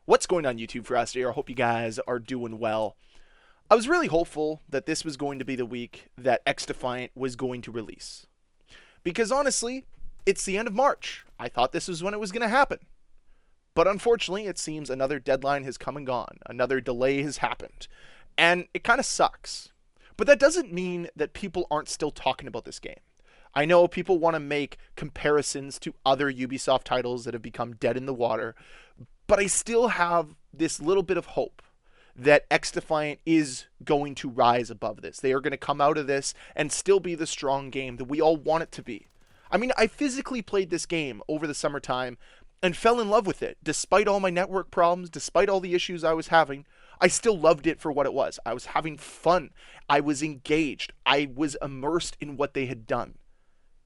What's going on YouTube Ferocity? I hope you guys are doing well. I was really hopeful that this was going to be the week that XDefiant was going to release. Because honestly, it's the end of March. I thought this was when it was going to happen. But unfortunately, it seems another deadline has come and gone. Another delay has happened. And it kind of sucks. But that doesn't mean that people aren't still talking about this game. I know people want to make comparisons to other Ubisoft titles that have become dead in the water, but I still have this little bit of hope that XDefiant is going to rise above this. They are going to come out of this and still be the strong game that we all want it to be. I mean, I physically played this game over the summertime and fell in love with it. Despite all my network problems, despite all the issues I was having, I still loved it for what it was. I was having fun. I was engaged. I was immersed in what they had done.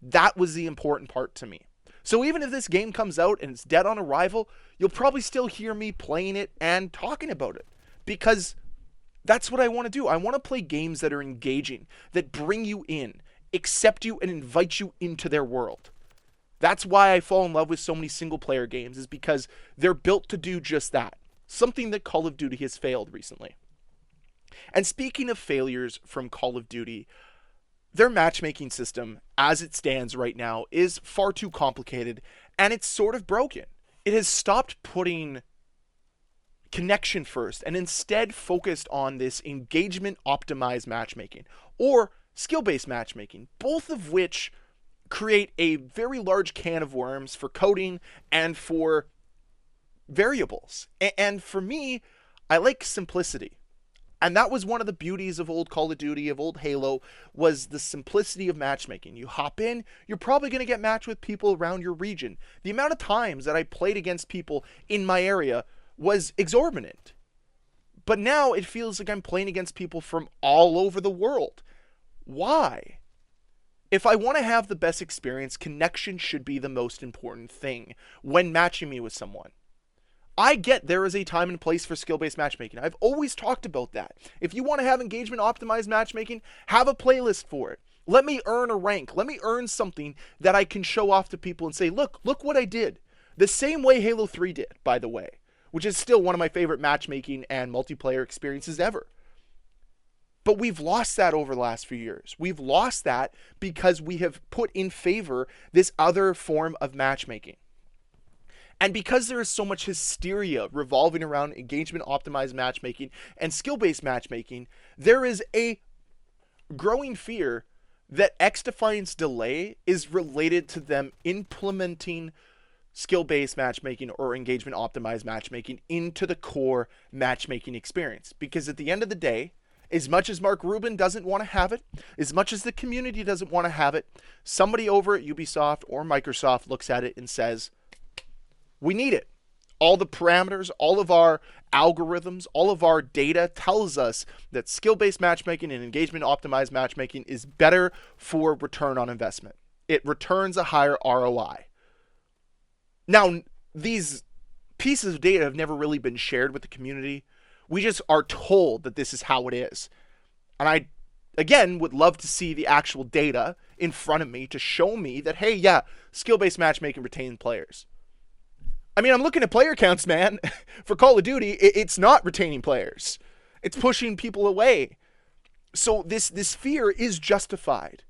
That was the important part to me. So even if this game comes out and it's dead on arrival, you'll probably still hear me playing it and talking about it. Because that's what I want to do. I want to play games that are engaging, that bring you in, accept you, and invite you into their world. That's why I fall in love with so many single-player games, is because they're built to do just that. Something that Call of Duty has failed recently. And speaking of failures from Call of Duty, their matchmaking system, as it stands right now, is far too complicated, and it's sort of broken. It has stopped putting connection first and instead focused on this engagement optimized matchmaking or skill-based matchmaking, both of which create a very large can of worms for coding and for variables. And for me, I like simplicity. And that was one of the beauties of old Call of Duty, of old Halo, was the simplicity of matchmaking. You hop in, you're probably going to get matched with people around your region. The amount of times that I played against people in my area was exorbitant. But now it feels like I'm playing against people from all over the world. Why? If I want to have the best experience, connection should be the most important thing when matching me with someone. I get there is a time and place for skill-based matchmaking. I've always talked about that. If you want to have engagement-optimized matchmaking, have a playlist for it. Let me earn a rank. Let me earn something that I can show off to people and say, look what I did. The same way Halo 3 did, by the way, which is still one of my favorite matchmaking and multiplayer experiences ever. But we've lost that over the last few years. We've lost that because we have put in favor this other form of matchmaking. And because there is so much hysteria revolving around engagement-optimized matchmaking and skill-based matchmaking, there is a growing fear that XDefiant's delay is related to them implementing skill-based matchmaking or engagement-optimized matchmaking into the core matchmaking experience. Because at the end of the day, as much as Mark Rubin doesn't want to have it, as much as the community doesn't want to have it, somebody over at Ubisoft or Microsoft looks at it and says, we need it. All the parameters, all of our algorithms, all of our data tells us that skill-based matchmaking and engagement-optimized matchmaking is better for return on investment. It returns a higher ROI. Now, these pieces of data have never really been shared with the community. We just are told that this is how it is. And I, again, would love to see the actual data in front of me to show me that, hey, yeah, skill-based matchmaking retains players. I mean, I'm looking at player counts, man. For Call of Duty, it's not retaining players. It's pushing people away. So this fear is justified.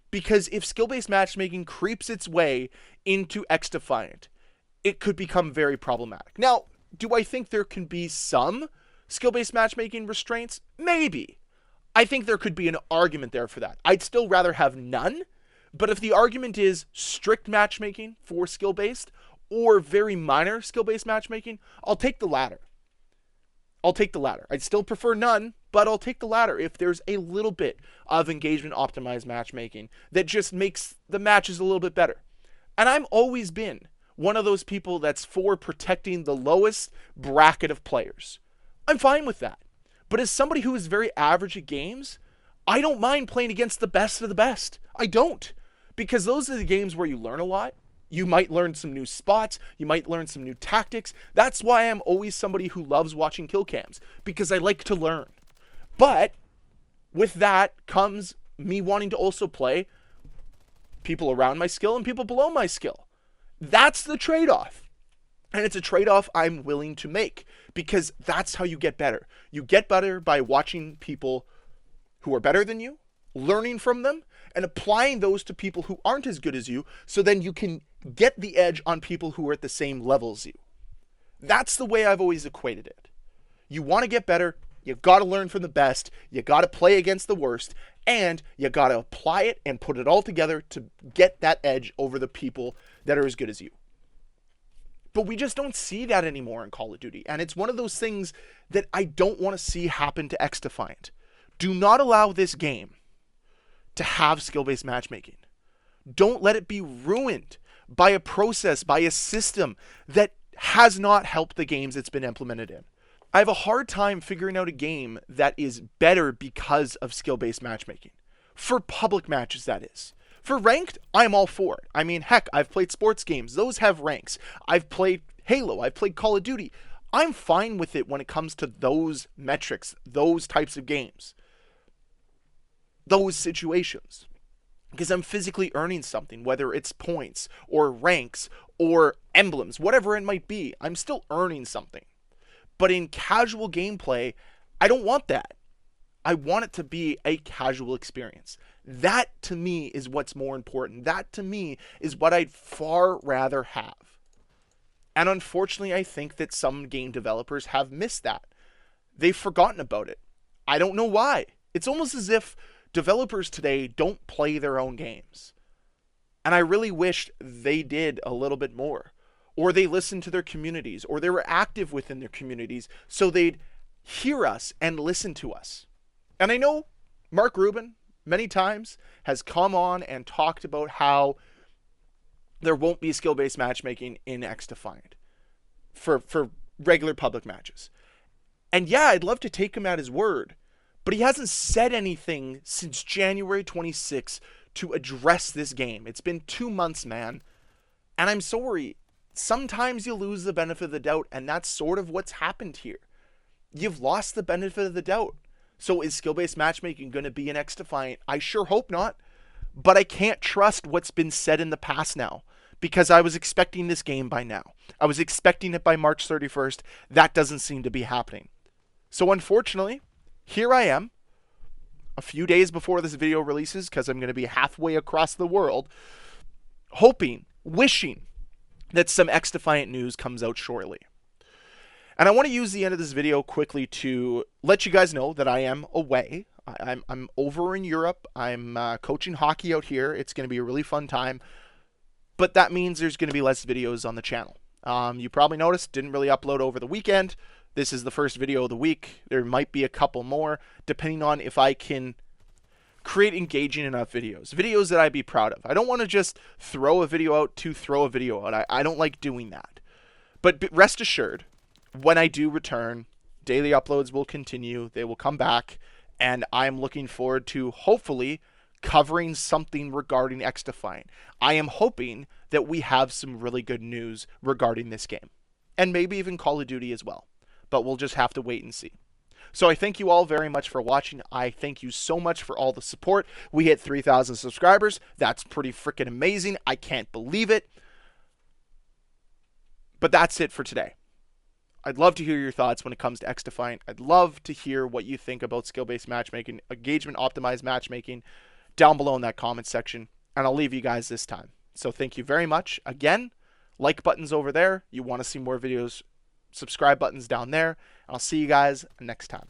Because if skill-based matchmaking creeps its way into XDefiant, it could become very problematic. Now, do I think there can be some skill-based matchmaking restraints? Maybe. I think there could be an argument there for that. I'd still rather have none. But if the argument is strict matchmaking for skill-based, or very minor skill-based matchmaking, I'll take the latter. I'd still prefer none, but I'll take the latter if there's a little bit of engagement-optimized matchmaking that just makes the matches a little bit better. And I've always been one of those people that's for protecting the lowest bracket of players. I'm fine with that. But as somebody who is very average at games, I don't mind playing against the best of the best. I don't. Because those are the games where you learn a lot. You might learn some new spots. You might learn some new tactics. That's why I'm always somebody who loves watching kill cams, because I like to learn. But with that comes me wanting to also play people around my skill and people below my skill. That's the trade-off. And it's a trade-off I'm willing to make because that's how you get better. You get better by watching people who are better than you, learning from them, and applying those to people who aren't as good as you, so then you can get the edge on people who are at the same level as you. That's the way I've always equated it. You want to get better, you got to learn from the best, you got to play against the worst, and you got to apply it and put it all together to get that edge over the people that are as good as you. But we just don't see that anymore in Call of Duty, and it's one of those things that I don't want to see happen to XDefiant. Do not allow this game to have skill-based matchmaking. Don't let it be ruined by a process, by a system that has not helped the games it's been implemented in. I have a hard time figuring out a game that is better because of skill-based matchmaking. For public matches, that is. For ranked, I'm all for it. I mean, heck, I've played sports games. Those have ranks. I've played Halo. I've played Call of Duty. I'm fine with it when it comes to those metrics, those types of games, those situations. Because I'm physically earning something, whether it's points or ranks or emblems, whatever it might be. I'm still earning something. But in casual gameplay, I don't want that. I want it to be a casual experience. That to me is what's more important. That to me is what I'd far rather have. And unfortunately, I think that some game developers have missed that. They've forgotten about it. I don't know why. It's almost as if developers today don't play their own games. And I really wish they did a little bit more. Or they listened to their communities, or they were active within their communities so they'd hear us and listen to us. And I know Mark Rubin many times has come on and talked about how there won't be skill-based matchmaking in XDefiant for regular public matches. And yeah, I'd love to take him at his word, but he hasn't said anything since January 26th to address this game. It's been 2 months, man. And I'm sorry, sometimes you lose the benefit of the doubt, and that's sort of what's happened here. You've lost the benefit of the doubt. So is skill-based matchmaking going to be in XDefiant? I sure hope not. But I can't trust what's been said in the past now, because I was expecting this game by now. I was expecting it by March 31st. That doesn't seem to be happening. So unfortunately, here I am, a few days before this video releases, because I'm going to be halfway across the world, hoping, wishing that some XDefiant news comes out shortly. And I want to use the end of this video quickly to let you guys know that I am away. I'm over in Europe. I'm coaching hockey out here. It's going to be a really fun time. But that means there's going to be less videos on the channel. You probably noticed, didn't really upload over the weekend. This is the first video of the week. There might be a couple more, depending on if I can create engaging enough videos. Videos that I'd be proud of. I don't want to just throw a video out to throw a video out. I don't like doing that. But rest assured, when I do return, daily uploads will continue. They will come back. And I'm looking forward to hopefully covering something regarding XDefiant. I am hoping that we have some really good news regarding this game. And maybe even Call of Duty as well. But we'll just have to wait and see. So I thank you all very much for watching. I thank you so much for all the support. We hit 3,000 subscribers. That's pretty freaking amazing. I can't believe it. But that's it for today. I'd love to hear your thoughts when it comes to XDefiant. I'd love to hear what you think about skill-based matchmaking, engagement optimized matchmaking, down below in that comment section. And I'll leave you guys this time. So thank you very much. Again, like buttons over there. You want to see more videos, subscribe buttons down there. I'll see you guys next time.